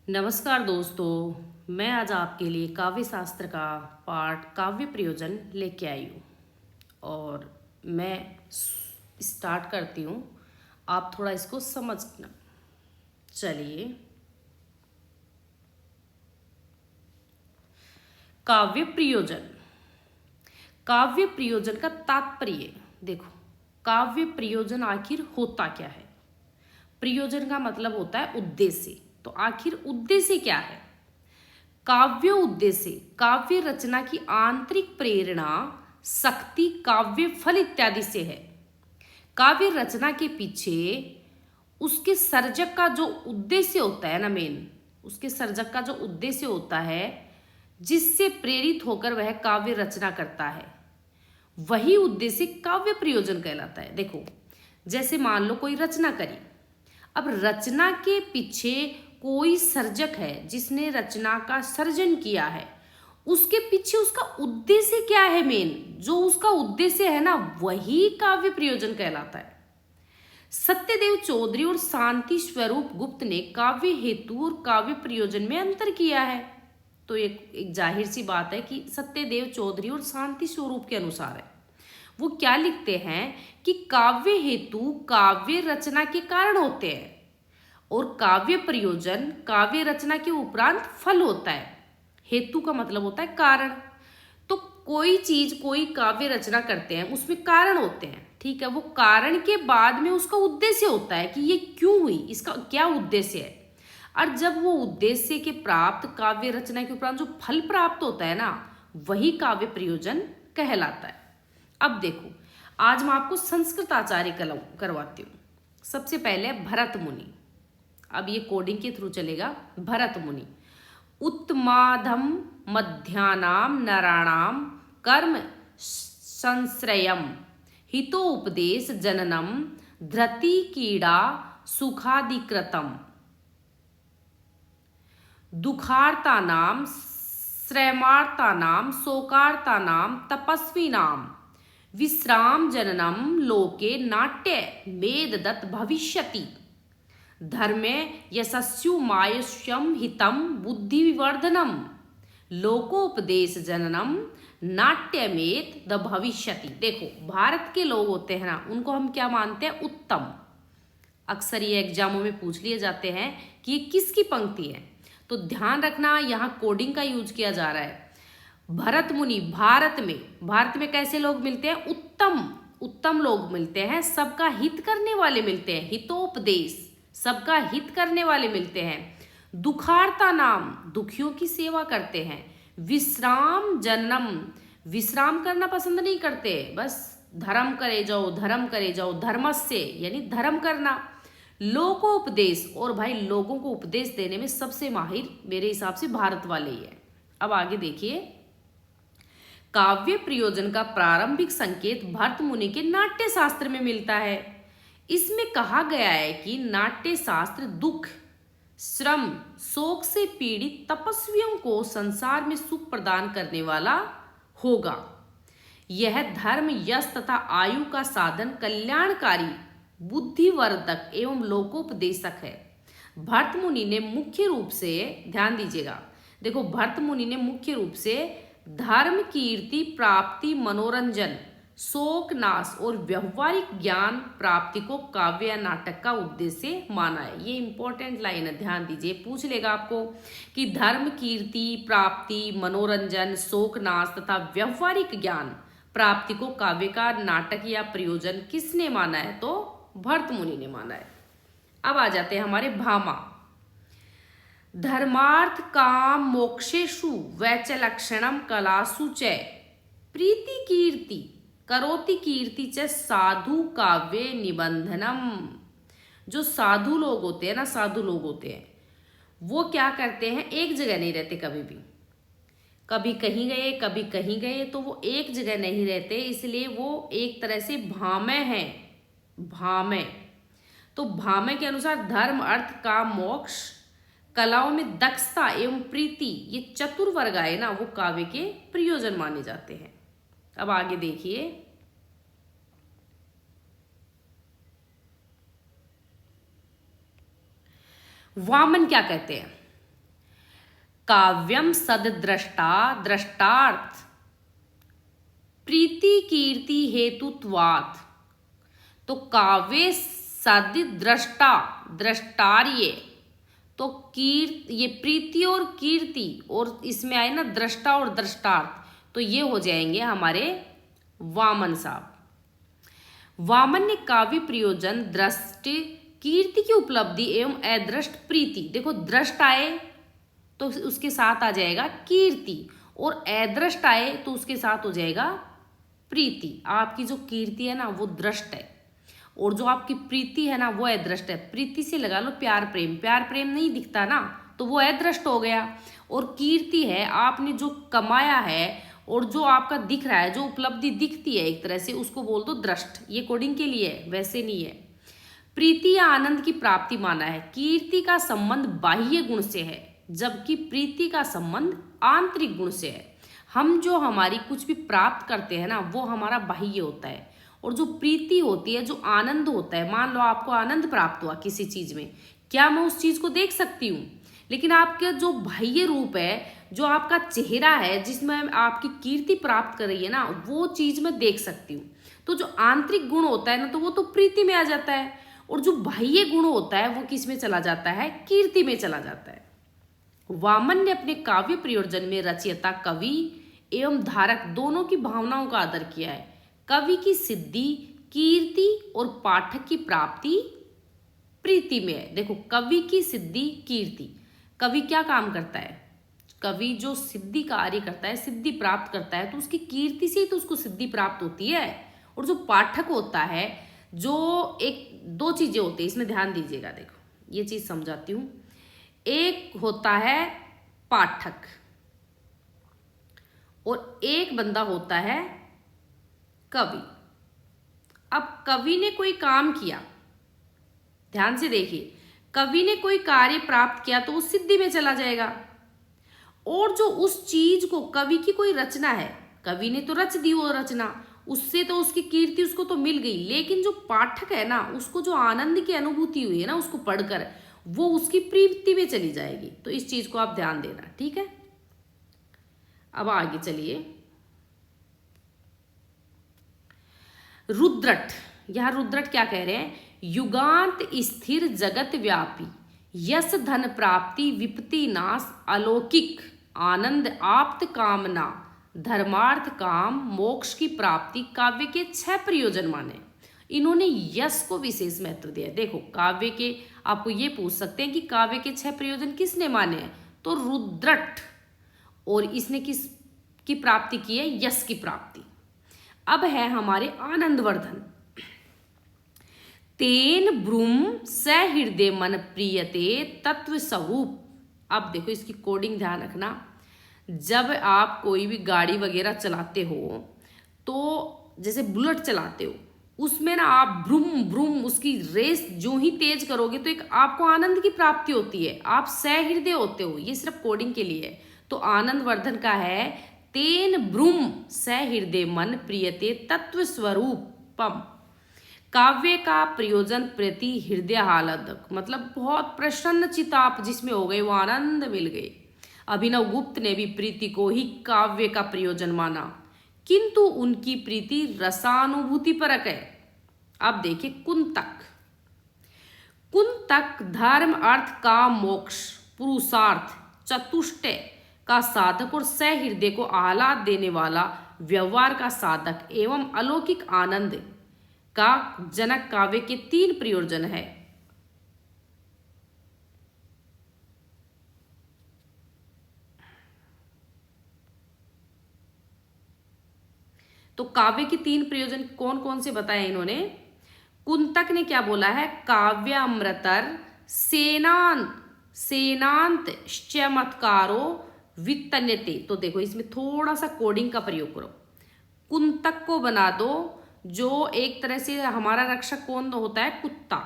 नमस्कार दोस्तों, मैं आज आपके लिए काव्य शास्त्र का पाठ काव्य प्रयोजन लेके आई हूँ और मैं स्टार्ट करती हूँ। आप थोड़ा इसको समझना। चलिए, काव्य प्रयोजन। काव्य प्रयोजन का तात्पर्य देखो। काव्य प्रयोजन आखिर होता क्या है? प्रयोजन का मतलब होता है उद्देश्य। तो आखिर उद्देश्य क्या है? काव्य उद्देश्य काव्य रचना की आंतरिक प्रेरणा, शक्ति, काव्य फल इत्यादि से है। काव्य रचना के पीछे उसके सर्जक का जो उद्देश्य होता है ना, उसके सर्जक का जो उद्देश्य होता है, जिससे प्रेरित होकर वह काव्य रचना करता है, वही उद्देश्य काव्य प्रयोजन कहलाता है। देखो, जैसे मान लो कोई रचना करी। अब रचना के पीछे कोई सर्जक है जिसने रचना का सर्जन किया है, उसके पीछे उसका उद्देश्य क्या है, जो उसका उद्देश्य है ना, वही काव्य प्रयोजन कहलाता है। सत्यदेव चौधरी और शांति स्वरूप गुप्त ने काव्य हेतु और काव्य प्रयोजन में अंतर किया है। तो एक जाहिर सी बात है कि सत्यदेव चौधरी और शांति स्वरूप के अनुसार है। वो क्या लिखते हैं कि काव्य हेतु काव्य रचना के कारण होते हैं और काव्य प्रयोजन काव्य रचना के उपरांत फल होता है। हेतु का मतलब होता है कारण। तो कोई चीज, कोई काव्य रचना करते हैं, उसमें कारण होते हैं, ठीक है। वो कारण के बाद में उसका उद्देश्य होता है कि ये क्यों हुई, इसका क्या उद्देश्य है। और जब वो उद्देश्य के प्राप्त काव्य रचना के उपरांत जो फल प्राप्त होता है ना, वही काव्य प्रयोजन कहलाता है। अब देखो, आज मैं आपको संस्कृत आचार्य करवाती हूँ। सबसे पहले भरत मुनि। अब ये कोडिंग के थ्रू चलेगा। भरत मुनि उत्तमाधम मध्यानाम नराणाम कर्म संश्रयम हितोपदेश जननम धृति कीड़ा सुखादिकृतम दुखार्तानाम श्रमार्तानाम शोकार्तानाम तपस्विनाम विश्राम जननम लोके नाट्य मेददत् भविष्यति धर्मे यशस्यु मायुष्यम हितम बुद्धि विवर्धनम लोकोपदेश जननम नाट्यमेत द भविष्यति। देखो, भारत के लोग होते हैं ना, उनको हम क्या मानते हैं? उत्तम। अक्सर ये एग्जामों में पूछ लिए जाते हैं कि ये किसकी पंक्ति है, तो ध्यान रखना, यहाँ कोडिंग का यूज किया जा रहा है। भरत मुनि भारत में कैसे लोग मिलते हैं? उत्तम लोग मिलते हैं, सबका हित करने वाले मिलते हैं, हितोपदेश, सबका हित करने वाले मिलते हैं। दुखार्ता नाम, दुखियों की सेवा करते हैं। विश्राम जन्म, विश्राम करना पसंद नहीं करते, बस धर्म करे जाओ, धर्मस्य यानी धर्म करना। लोकोपदेश, और भाई लोगों को उपदेश देने में सबसे माहिर मेरे हिसाब से भारत वाले ही है। अब आगे देखिए, काव्य प्रयोजन का प्रारंभिक संकेत भरत मुनि के नाट्य शास्त्र में मिलता है। इसमें कहा गया है कि नाट्य शास्त्र दुख, श्रम, शोक से पीड़ित तपस्वियों को संसार में सुख प्रदान करने वाला होगा। यह धर्म, यश तथा आयु का साधन, कल्याणकारी, बुद्धिवर्धक एवं लोकोपदेशक है। भरत मुनि ने मुख्य रूप से, ध्यान दीजिएगा, देखो, भरत मुनि ने मुख्य रूप से धर्म, कीर्ति प्राप्ति, मनोरंजन, शोक नाश और व्यवहारिक ज्ञान प्राप्ति को काव्य या नाटक का उद्देश्य माना है। ये इंपॉर्टेंट लाइन है, ध्यान दीजिए, पूछ लेगा आपको कि धर्म, कीर्ति प्राप्ति, मनोरंजन, शोक नाश तथा व्यवहारिक ज्ञान प्राप्ति को काव्य का, नाटक या प्रयोजन किसने माना है? तो भरत मुनि ने माना है। अब आ जाते हैं हमारे भामा। धर्मार्थ काम मोक्षेषु वैचलक्षणम कलासु च प्रीति कीर्ति करोति कीर्ति च साधु काव्य निबंधनम। जो साधु लोग होते हैं ना, साधु लोग होते हैं, वो क्या करते हैं? एक जगह नहीं रहते कभी भी, कभी कहीं गए कभी कहीं गए, तो वो एक जगह नहीं रहते, इसलिए वो एक तरह से भामय हैं। भामय, तो भामय के अनुसार धर्म, अर्थ, काम, मोक्ष, कलाओं में दक्षता एवं प्रीति, ये चतुर्वर्ग आए ना, वो काव्य के प्रयोजन माने जाते हैं। अब आगे देखिए, वामन क्या कहते हैं? काव्यम सद्द्रष्टा द्रष्टार्थ प्रीति कीर्ति हेतुत्वात्। तो काव्य सद द्रष्टा द्रष्टार्य, तो ये प्रीति और कीर्ति और इसमें आए ना दृष्टा और दृष्टार्थ, तो ये हो जाएंगे हमारे वामन साहब। वामन ने काव्य प्रयोजन दृष्टि कीर्ति की उपलब्धि एवं अदृष्ट प्रीति, देखो दृष्ट आए तो उसके साथ आ जाएगा कीर्ति और अदृष्ट आए तो उसके साथ हो जाएगा प्रीति। आपकी जो कीर्ति है ना वो दृष्ट है और जो आपकी प्रीति है ना वो अदृष्ट है। प्रीति से लगा लो प्यार प्रेम, प्यार प्रेम नहीं दिखता ना तो वो अदृष्ट हो गया। और कीर्ति है आपने जो कमाया है और जो आपका दिख रहा है, जो उपलब्धि दिखती है एक तरह से, उसको बोल दो दृष्ट। ये कोडिंग के लिए है, वैसे नहीं है। प्रीति या आनंद की प्राप्ति माना है। कीर्ति का संबंध बाह्य गुण से है जबकि प्रीति का संबंध आंतरिक गुण से है। हम जो हमारी कुछ भी प्राप्त करते हैं ना वो हमारा बाह्य होता है और जो प्रीति होती है, जो आनंद होता है, मान लो आपको आनंद प्राप्त हुआ किसी चीज में, क्या मैं उस चीज को देख सकती हूँ? लेकिन आपका जो बाह्य रूप है, जो आपका चेहरा है जिसमें आपकी कीर्ति प्राप्त कर रही है ना, वो चीज मैं देख सकती हूँ। तो जो आंतरिक गुण होता है ना तो वो तो प्रीति में आ जाता है और जो बाह्य गुण होता है वो किस में चला जाता है? कीर्ति में चला जाता है। वामन ने अपने काव्य प्रयोजन में रचयिता, कवि एवं धारक दोनों की भावनाओं का आदर किया है। कवि की सिद्धि कीर्ति और पाठक की प्राप्ति प्रीति में है। देखो कवि की सिद्धि कीर्ति, कवि क्या काम करता है? कवि जो सिद्धि कार्य करता है, सिद्धि प्राप्त करता है, तो उसकी कीर्ति से ही तो उसको सिद्धि प्राप्त होती है। और जो पाठक होता है, जो एक दो चीजें होती है, इसमें ध्यान दीजिएगा। देखो ये चीज समझाती हूँ। एक होता है पाठक और एक बंदा होता है कवि। अब कवि ने कोई काम किया, ध्यान से देखिए, कवि ने कोई कार्य प्राप्त किया तो वो सिद्धि में चला जाएगा। और जो उस चीज को, कवि की कोई रचना है, कवि ने तो रच दी वो रचना, उससे तो उसकी कीर्ति उसको तो मिल गई। लेकिन जो पाठक है ना, उसको जो आनंद की अनुभूति हुई है ना उसको पढ़कर, वो उसकी प्रीति में चली जाएगी। तो इस चीज को आप ध्यान देना, ठीक है। अब आगे चलिए। रुद्रट, यह रुद्रट क्या कह रहे हैं? युगांत स्थिर जगत व्यापी यश धन प्राप्ति विपत्ति नाश अलौकिक आनंद आप्त कामना धर्मार्थ काम मोक्ष की प्राप्ति काव्य के 6 प्रयोजन माने। इन्होंने यश को विशेष महत्व दिया। देखो काव्य के, आपको ये पूछ सकते हैं कि काव्य के 6 प्रयोजन किसने माने हैं? तो रुद्रट, और इसने किस की प्राप्ति की है? यश की प्राप्ति। अब है हमारे आनंदवर्धन। तेन ब्रूम स हृदय मन प्रियते तत्व स्वरूप। अब देखो इसकी कोडिंग ध्यान रखना। जब आप कोई भी गाड़ी वगैरह चलाते हो, तो जैसे बुलेट चलाते हो, उसमें ना आप ब्रूम ब्रूम उसकी रेस जो ही तेज करोगे तो एक आपको आनंद की प्राप्ति होती है, आप सहृदय होते हो। ये सिर्फ कोडिंग के लिए है। तो आनंदवर्धन का है तेन ब्रूम सहृदय मन प्रियते तत्व स्वरूपम। काव्य का प्रयोजन प्रति हृदय हालदक, मतलब बहुत प्रसन्न चित्त आप जिसमें हो गए, वो आनंद मिल गए। अभिनव गुप्त ने भी प्रीति को ही काव्य का प्रयोजन माना, किंतु उनकी प्रीति रसानुभूति परक है। अब देखिए कुंतक। कुंतक धर्म अर्थ काम मोक्ष पुरुषार्थ चतुष्टय का साधक और सहृदय को आह्लाद देने वाला व्यवहार का साधक एवं अलौकिक आनंद का जनक काव्य के 3 प्रयोजन है। तो काव्य के 3 प्रयोजन कौन कौन से बताए इन्होंने? कुंतक ने क्या बोला है? काव्यामृतर सेनांत चमत्कारो वित्तन्यते। तो देखो इसमें थोड़ा सा कोडिंग का प्रयोग करो। कुंतक को बना दो जो एक तरह से हमारा रक्षक कौन होता है? कुत्ता।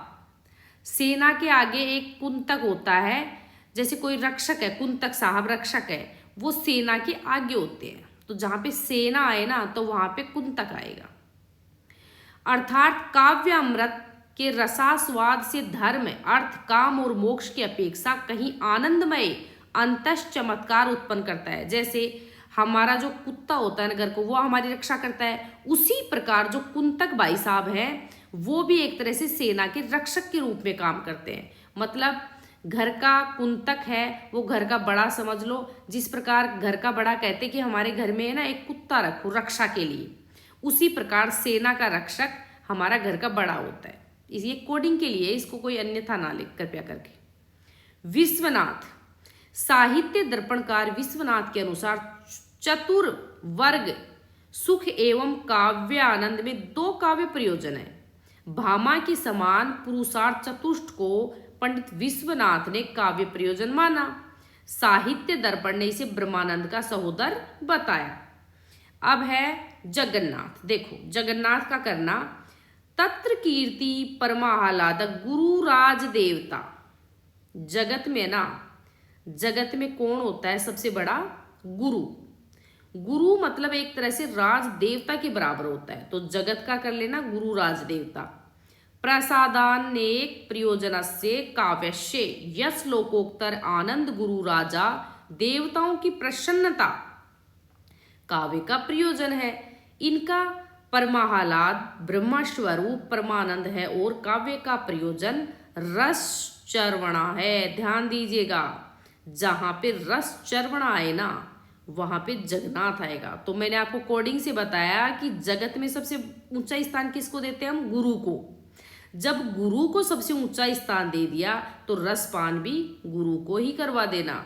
सेना के आगे एक कुंतक होता है, जैसे कोई रक्षक है, कुंतक साहब रक्षक है, वो सेना के आगे होते हैं। तो जहां पे सेना आए ना तो वहां पे कुंतक आएगा। अर्थात काव्य अमृत के रसास्वाद से धर्म अर्थ काम और मोक्ष की अपेक्षा कहीं आनंदमय अंतः चमत्कार उत्पन्न करता है। जैसे हमारा जो कुत्ता होता है ना घर को, वो हमारी रक्षा करता है, उसी प्रकार जो कुंतक भाई साहब हैं वो भी एक तरह से सेना के रक्षक के रूप में काम करते हैं। मतलब घर का कुंतक है वो घर का बड़ा समझ लो, जिस प्रकार घर का बड़ा कहते कि हमारे घर में है ना एक कुत्ता रखो रक्षा के लिए, उसी प्रकार सेना का रक्षक हमारा घर का बड़ा होता है। ये कोडिंग के लिए, इसको कोई अन्यथा ना लिख कृपया करके। विश्वनाथ, साहित्य दर्पणकार विश्वनाथ के अनुसार चतुर्वर्ग सुख एवं काव्य आनंद में दो काव्य प्रयोजन है। भामा के समान पुरुषार्थ चतुष्ट को पंडित विश्वनाथ ने काव्य प्रयोजन माना। साहित्य दर्पण ने इसे ब्रह्मानंद का सहोदर बताया। अब है जगन्नाथ। देखो जगन्नाथ का करना, तत्र कीर्ति परमाह्लादक गुरु राज देवता। जगत में ना, जगत में कौन होता है सबसे बड़ा? गुरु। गुरु मतलब एक तरह से राज देवता के बराबर होता है, तो जगत का कर लेना गुरु राज देवता। प्रसादानेक प्रयोजनस्य काव्यस्य यश लोकोत्तर आनंद गुरु राजा देवताओं की प्रसन्नता काव्य का प्रयोजन है। इनका परमाह्लाद ब्रह्मा स्वरूप परमानंद है और काव्य का प्रयोजन रस चर्वणा है। ध्यान दीजिएगा, जहां पे रस चर्वणा आए ना वहां पे जगन्नाथ आएगा। तो मैंने आपको कोडिंग से बताया कि जगत में सबसे ऊंचा स्थान किसको देते हैं हम? गुरु को। जब गुरु को सबसे ऊंचा स्थान दे दिया तो रसपान भी गुरु को ही करवा देना।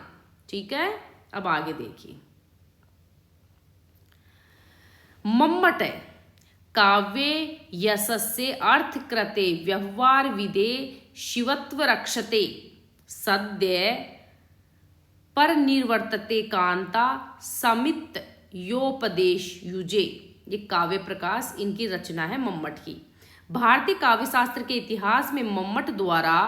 ठीक है, अब आगे देखिए। मम्मट है, काव्य यशस्य अर्थ कृते व्यवहार विदे शिवत्व रक्षते सद्य पर निर्वर्तते कांता समित योपदेश युजे। ये काव्य प्रकाश इनकी रचना है मम्मट की। भारतीय काव्य शास्त्र के इतिहास में मम्मट द्वारा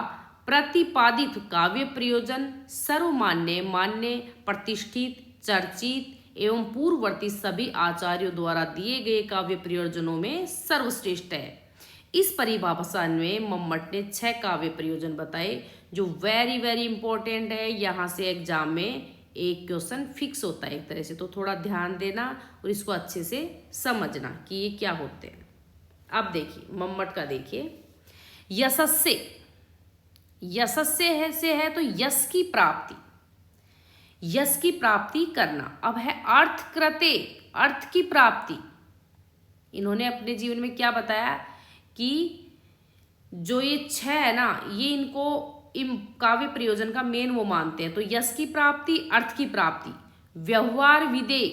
प्रतिपादित काव्य प्रयोजन सर्वमान्य, मान्य, प्रतिष्ठित, चर्चित एवं पूर्ववर्ती सभी आचार्यों द्वारा दिए गए काव्य प्रयोजनों में सर्वश्रेष्ठ है। इस परिभाषा में मम्मट ने 6 काव्य प्रयोजन बताए जो वेरी वेरी इंपॉर्टेंट है। यहाँ से एग्जाम में एक क्वेश्चन फिक्स होता है एक तरह से, तो थोड़ा ध्यान देना और इसको अच्छे से समझना कि ये क्या होते हैं। अब देखिए मम्मट का, देखिए यशस्य, यशस्य है से है तो यश की प्राप्ति, यश की प्राप्ति करना। अब है अर्थ कृते, अर्थ की प्राप्ति। इन्होंने अपने जीवन में क्या बताया कि जो ये 6 है ना, ये इनको काव्य प्रयोजन का मेन वो मानते हैं। तो यश की प्राप्ति, अर्थ की प्राप्ति, व्यवहार विदे,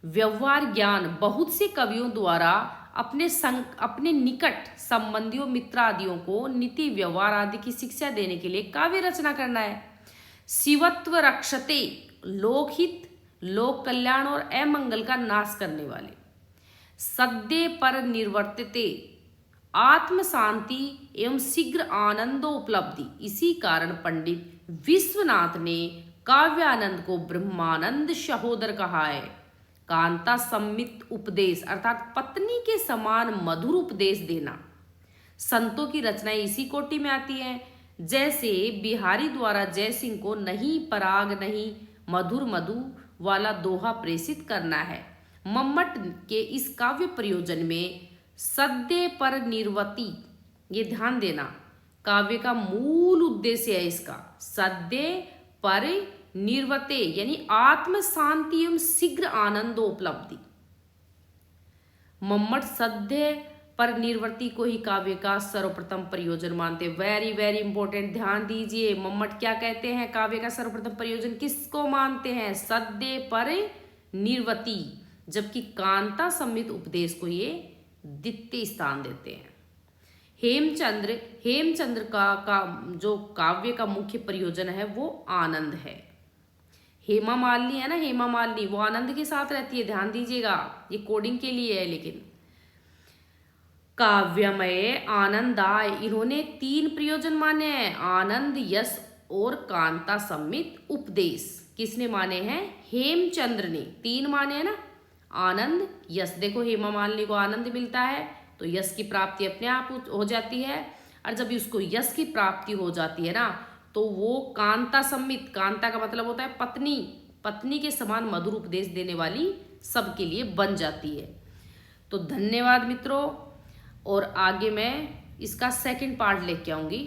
व्यवहार ज्ञान। बहुत से कवियों द्वारा अपने निकट संबंधियों मित्र आदियों को नीति व्यवहार आदि की शिक्षा देने के लिए काव्य रचना करना है। शिवत्व रक्षते, लोकहित, लोक कल्याण और अमंगल का नाश करने वाले। सद्य पर निर्वर्तते, आत्म शांति एवं शीघ्र आनंदो उपलब्धि। इसी कारण पंडित विश्वनाथ ने काव्यानंद को ब्रह्मानंद सहोदर कहा है। कांता सम्मित उपदेश अर्थात पत्नी के समान मधुर उपदेश देना। संतों की रचनाएं इसी कोटि में आती हैं। जैसे बिहारी द्वारा जय सिंह को नहीं पराग नहीं मधुर मधु वाला दोहा प्रेषित करना है। मम्मट के इस काव्य प्रयोजन में सद्य पर निर्वती, ये ध्यान देना, काव्य का मूल उद्देश्य है इसका। सद्य पर निर्वते यानी आत्म शांति एवं शीघ्र आनंदो उपलब्धि। मम्मट सद्य पर निर्वर्ती को ही काव्य का सर्वप्रथम प्रयोजन मानते। वेरी वेरी इंपॉर्टेंट, ध्यान दीजिए। मम्मट क्या कहते हैं? काव्य का सर्वप्रथम प्रयोजन किसको मानते हैं? सद्य पर निर्वती, जबकि कांता सम्मित उपदेश को ये द्वितीय स्थान देते हैं। हेमचंद्र का जो काव्य का मुख्य प्रयोजन है वो आनंद है। हेमा मालिनी है ना, हेमा मालिनी, वो आनंद के साथ रहती है। ध्यान दीजिएगा, ये कोडिंग के लिए है। लेकिन काव्यमय आनंदाय, इन्होंने 3 प्रयोजन माने हैं, आनंद, यश और कांता सम्मित उपदेश। किसने माने हैं? हेमचंद्र ने। 3 माने हैं ना, आनंद, यश। देखो हेमा मालिनी को आनंद मिलता है तो यश की प्राप्ति अपने आप हो जाती है, और जब उसको यश की प्राप्ति हो जाती है ना तो वो कांता सम्मित, कांता का मतलब होता है पत्नी, पत्नी के समान मधुर उपदेश देने वाली सबके लिए बन जाती है। तो धन्यवाद मित्रों, और आगे मैं इसका सेकंड पार्ट लेके आऊंगी।